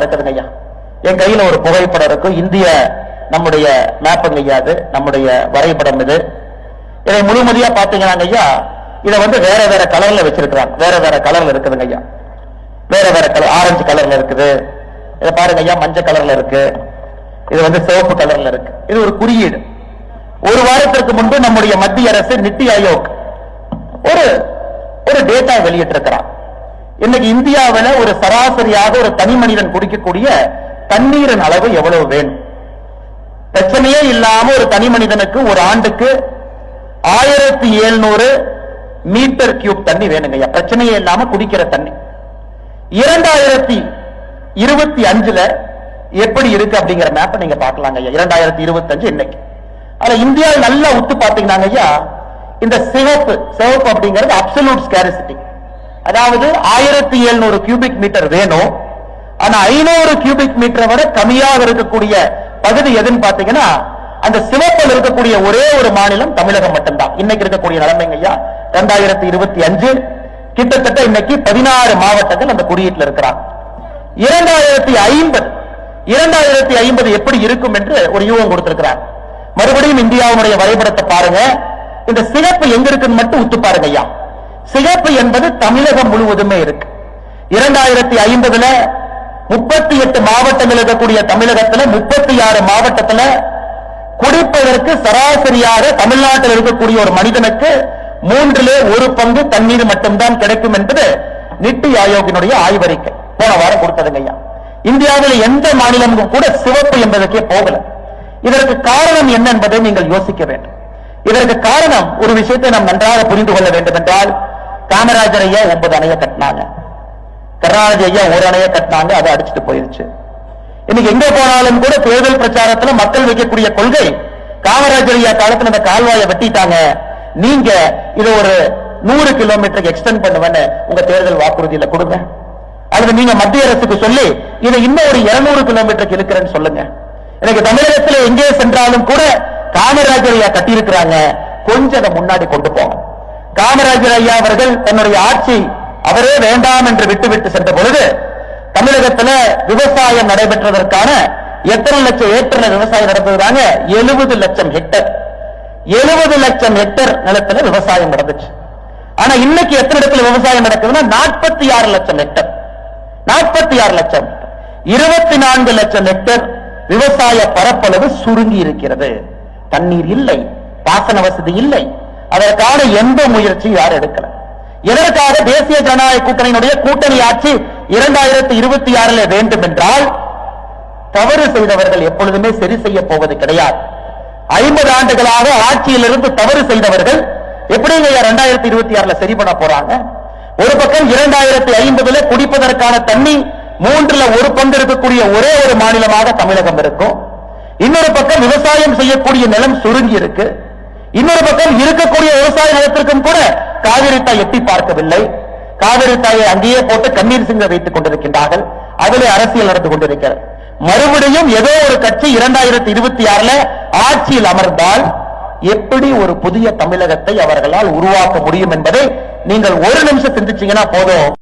இருக்குதுங்க ஐயா. என் கையில ஒரு புகைப்படம் இருக்கும். இந்திய நம்முடைய மேப்புங்க ஐயா, அது நம்முடைய வரைபடம். இது இதை முழுமதியா பாத்தீங்கன்னா ஐயா, இதை வேற வேற கலர்ல வச்சிருக்கிறாங்க. வேற வேற கலர்ல இருக்குதுங்க ஐயா. வேற வேற கலர், ஆரஞ்சு கலர்ல இருக்குது. இதை பாருங்க ஐயா, மஞ்சள் கலர்ல இருக்கு. இது சிவப்பு கலர்ல இருக்கு. இது ஒரு குறியீடு. ஒரு வாரத்திற்கு முன்பு நம்முடைய மத்திய அரசு நித்தி ஆயோக் ஒரு டேட்டா வெளியிட்டிருக்கிறார். இன்னைக்கு இந்தியாவில் ஒரு சராசரியாக ஒரு தனி மனிதன் குடிக்கக்கூடிய தண்ணீரின் அளவு எவ்வளவு வேணும்? பிரச்சனையே இல்லாம ஒரு தனி மனிதனுக்கு ஒரு ஆண்டுக்கு 1700 மீட்டர் கியூப் தண்ணி வேணுங்க. பிரச்சனையே இல்லாம குடிக்கிற தண்ணி 2025 எப்படி இருக்கு அப்படிங்கிற மேப்பை நீங்க பார்க்கலாங்க ஐயா. 2025 இன்னைக்கு அதுல இந்தியாவில் நல்லா உத்து பாத்தீங்கன்னா ஐயா, இந்த சிவப்பு அப்படிங்கிறது அப்சல்யூட் ஸ்கேரிசிட்டி. அதாவது 1700 கியூபிக் மீட்டர் வேணும். ஆனா 500 கியூபிக் மீட்டரை விட கம்மியாக இருக்கக்கூடிய பகுதி எதுன்னு பாத்தீங்கன்னா, அந்த சிவப்பில் இருக்கக்கூடிய ஒரே ஒரு மாநிலம் தமிழகம் மட்டும்தான். இன்னைக்கு இருக்கக்கூடிய நிலைமைங்க ஐயா, 2025 கிட்டத்தட்ட இன்னைக்கு 16 மாவட்டங்கள் அந்த குறியீட்டில் இருக்கிறாங்க. 2050 எப்படி இருக்கும் என்று ஒரு யூகம் கொடுத்திருக்கிறார். மறுபடியும் இந்தியாவுடைய வரைபடத்தை பாருங்க. இந்த சிகப்பு எங்க இருக்குன்னு மட்டும் உத்து பாருங்க ஐயா. சிகப்பு என்பது தமிழகம் முழுவதுமே இருக்கு. 2050 38 மாவட்டங்கள் இருக்கக்கூடிய தமிழகத்தில் 36 மாவட்டத்தில் குடிப்பதற்கு சராசரியாக தமிழ்நாட்டில் இருக்கக்கூடிய ஒரு மனிதனுக்கு 1/3 பங்கு தண்ணீர் மட்டும்தான் கிடைக்கும் என்பது நித்தி ஆயோக்கினுடைய ஆய்வறிக்கை போன வாரம் கொடுத்ததுங்க ஐயா. இந்தியாவில் எந்த மாநிலமும் கூட சிவப்பு என்பதற்கே போகல. இதற்கு காரணம் என்ன என்பதை நீங்கள் யோசிக்க வேண்டும். இதற்கு காரணம், ஒரு விஷயத்தை நாம் நன்றாக புரிந்து கொள்ள வேண்டும் என்றால், காமராஜர் ஐயா 9 அணையை கட்டினாங்க, கருணாநிதி ஐயா 1 அணையை கட்டினாங்க, அதை அடிச்சுட்டு போயிருச்சு. இன்னைக்கு எங்க போனாலும் கூட தேர்தல் பிரச்சாரத்தில் மக்கள் வைக்கக்கூடிய கொள்கை, காமராஜர் ஐயா காலத்தில் அந்த கால்வாயை வெட்டிட்டாங்க, நீங்க இதை ஒரு 100 கிலோமீட்டருக்கு எக்ஸ்டெண்ட் பண்ணுவேன்னு உங்க தேர்தல் வாக்குறுதியில கொடுங்க. அல்லது நீங்க மத்திய அரசுக்கு சொல்லி இதை இன்னும் ஒரு 200 கிலோமீட்டருக்கு இருக்கிறேன்னு சொல்லுங்க. எனக்கு தமிழகத்தில் எங்கே சென்றாலும் கூட காமராஜர் ஐயா கட்டியிருக்கிறாங்க, கொஞ்சம் அதை முன்னாடி கொண்டு போங்க. காமராஜர் ஐயா அவர்கள் தன்னுடைய ஆட்சி அவரே வேண்டாம் என்று விட்டு சென்ற பொழுது தமிழகத்தில் விவசாயம் நடைபெற்றதற்கான எத்தனை லட்சம் ஏக்கர் விவசாயம் நடந்ததுறாங்க? 70 லட்சம் ஹெக்டர். 70 லட்சம் ஹெக்டர் நிலத்துல விவசாயம் நடந்துச்சு. ஆனா இன்னைக்கு எத்தனை இடத்துல விவசாயம் நடக்குதுன்னா 46 லட்சம் ஹெக்டர். 46 லட்சம், 24 லட்சம் ஹெக்டர் விவசாய பரப்பளவு சுருங்கி இருக்கிறது. தண்ணீர் இல்லை, பாசன வசதி இல்லை. அதற்கான எந்த முயற்சி யார் எடுக்கல. எதற்காக தேசிய ஜனநாயக கூட்டணியினுடைய கூட்டணி ஆட்சி 2026 வேண்டும் என்றால், தவறு செய்தவர்கள் எப்பொழுதுமே சரி செய்ய போவது கிடையாது. 50 ஆண்டுகளாக ஆட்சியிலிருந்து தவறு செய்தவர்கள் எப்படிங்க 2026 சரி பண்ண போறாங்க? ஒரு பக்கம் 2050 குடிப்பதற்கான தண்ணி 1/3 பங்கு இருக்கக்கூடிய ஒரே ஒரு மாநிலமாக தமிழகம் இருக்கும். இன்னொரு பக்கம் விவசாயம் செய்யக்கூடிய நிலம் சுருங்கி இருக்கு. இன்னொரு பக்கம் இருக்கக்கூடிய விவசாய நிலத்திற்கும் கூட காவிரி தாய் எட்டி பார்க்கவில்லை. காவிரி தாயை அங்கேயே போட்டு கண்ணீர் சிங்க வைத்துக் கொண்டிருக்கின்றார்கள். அதிலே அரசியல் நடந்து கொண்டிருக்கிறது. மறுபடியும் ஏதோ ஒரு கட்சி 2026 ஆட்சியில் அமர்ந்தால் எப்படி ஒரு புதிய தமிழகத்தை அவர்களால் உருவாக்க முடியும் என்பதை நீங்கள் ஒரு நிமிஷம் சிந்திச்சீங்கன்னா போதும்.